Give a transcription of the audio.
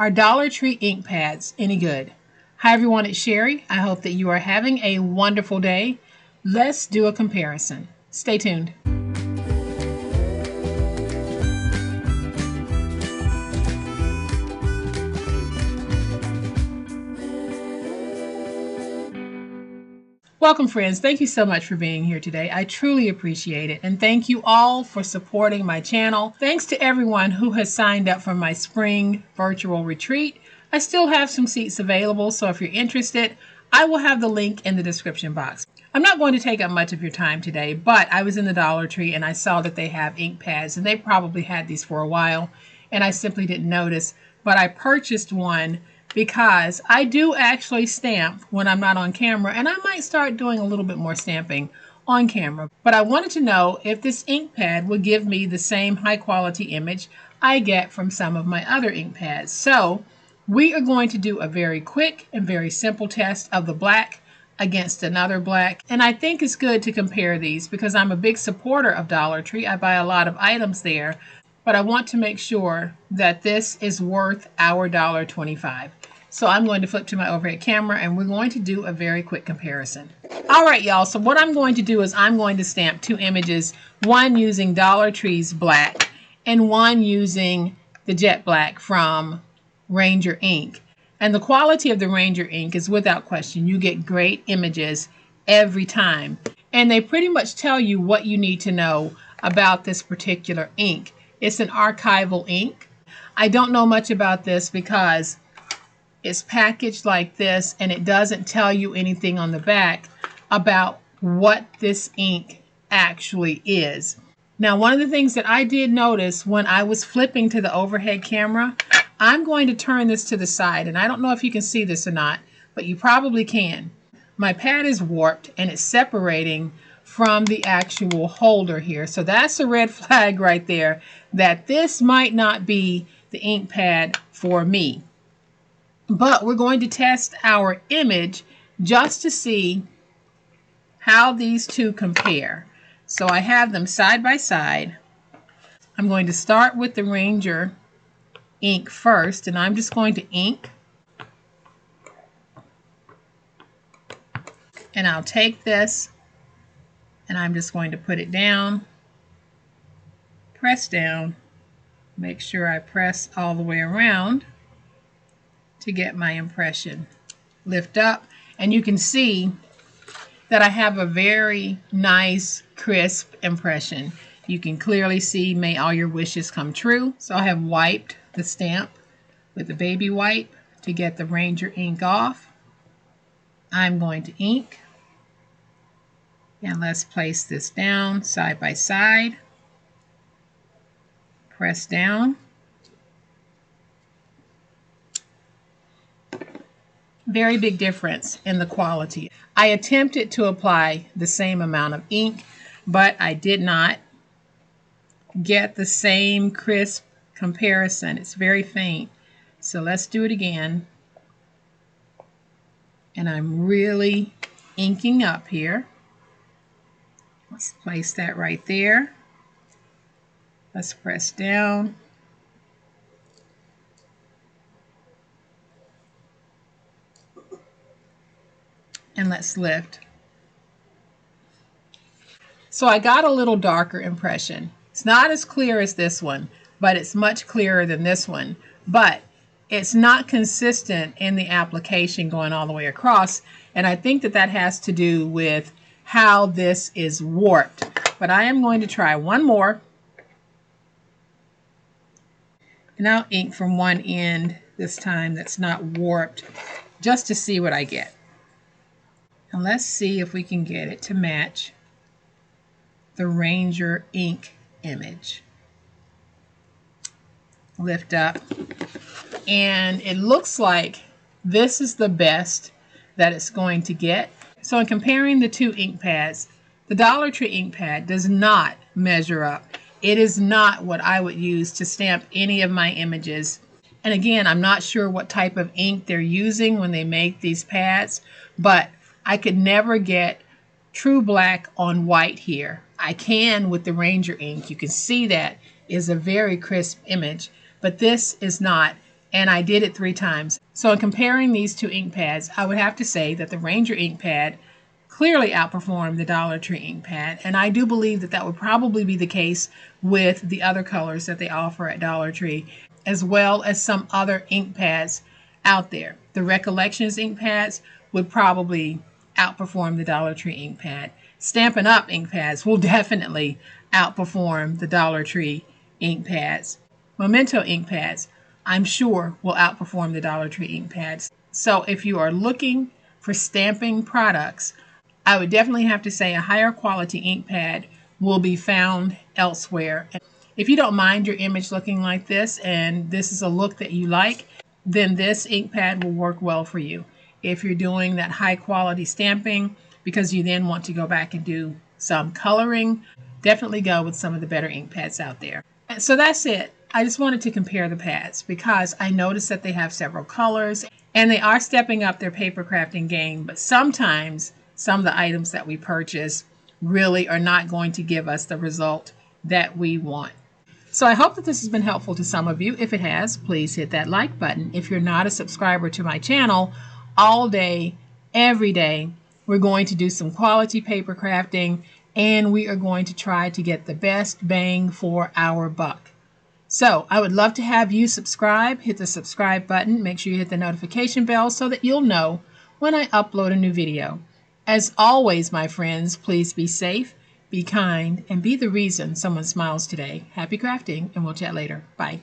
Are Dollar Tree ink pads any good? Hi everyone, it's Sherry. I hope that you are having a wonderful day. Let's do a comparison. Stay tuned. Welcome friends. Thank you so much for being here today. I truly appreciate it. And thank you all for supporting my channel. Thanks to everyone who has signed up for my spring virtual retreat. I still have some seats available, so if you're interested, I will have the link in the description box. I'm not going to take up much of your time today, but I was in the Dollar Tree and I saw that they have ink pads, and they probably had these for a while, and I simply didn't notice. But I purchased one because I do actually stamp when I'm not on camera, and I might start doing a little bit more stamping on camera. But I wanted to know if this ink pad would give me the same high quality image I get from some of my other ink pads. So we are going to do a very quick and very simple test of the black against another black. And I think it's good to compare these because I'm a big supporter of Dollar Tree. I buy a lot of items there, but I want to make sure that this is worth our $1.25. So I'm going to flip to my overhead camera and we're going to do a very quick comparison. All right, y'all. So what I'm going to do is I'm going to stamp two images, one using Dollar Tree's black and one using the jet black from Ranger ink. And the quality of the Ranger ink is without question. You get great images every time. And they pretty much tell you what you need to know about this particular ink. It's an archival ink. I don't know much about this because it's packaged like this and it doesn't tell you anything on the back about what this ink actually is. Now, one of the things that I did notice when I was flipping to the overhead camera, I'm going to turn this to the side, and I don't know if you can see this or not, but you probably can. My pad is warped and it's separating from the actual holder here. So that's a red flag right there that this might not be the ink pad for me. But we're going to test our image just to see how these two compare. So I have them side by side. I'm going to start with the Ranger ink first, and I'm just going to ink. And I'll take this and I'm just going to put it down, press down, make sure I press all the way around to get my impression. Lift up, and you can see that I have a very nice, crisp impression. You can clearly see, may all your wishes come true. So I have wiped the stamp with the baby wipe to get the Ranger ink off. I'm going to ink. And let's place this down side by side. Press down. Very big difference in the quality. I attempted to apply the same amount of ink, but I did not get the same crisp comparison. It's very faint. So let's do it again. And I'm really inking up here. Let's place that right there. Let's press down. And let's lift. So I got a little darker impression. It's not as clear as this one, but it's much clearer than this one. But it's not consistent in the application going all the way across. And I think that that has to do with how this is warped. But I am going to try one more. And I'll ink from one end this time that's not warped, just to see what I get. And let's see if we can get it to match the Ranger ink image. Lift up. And it looks like this is the best that it's going to get. So in comparing the two ink pads, the Dollar Tree ink pad does not measure up. It is not what I would use to stamp any of my images. And again, I'm not sure what type of ink they're using when they make these pads, but I could never get true black on white here. I can with the Ranger ink. You can see that is a very crisp image, but this is not. and I did it 3 times. So in comparing these 2 ink pads, I would have to say that the Ranger ink pad clearly outperformed the Dollar Tree ink pad, and I do believe that that would probably be the case with the other colors that they offer at Dollar Tree, as well as some other ink pads out there. The Recollections ink pads would probably outperform the Dollar Tree ink pad. Stampin' Up! Ink pads will definitely outperform the Dollar Tree ink pads. Memento ink pads, I'm sure, will outperform the Dollar Tree ink pads. So if you are looking for stamping products, I would definitely have to say a higher quality ink pad will be found elsewhere. If you don't mind your image looking like this and this is a look that you like, then this ink pad will work well for you. If you're doing that high quality stamping because you then want to go back and do some coloring, definitely go with some of the better ink pads out there. So that's it. I just wanted to compare the pads because I noticed that they have several colors and they are stepping up their paper crafting game, but sometimes some of the items that we purchase really are not going to give us the result that we want. So I hope that this has been helpful to some of you. If it has, please hit that like button. If you're not a subscriber to my channel, all day, every day, we're going to do some quality paper crafting and we are going to try to get the best bang for our buck. So I would love to have you subscribe. Hit the subscribe button. Make sure you hit the notification bell so that you'll know when I upload a new video. As always, my friends, please be safe, be kind, and be the reason someone smiles today. Happy crafting, and we'll chat later. Bye.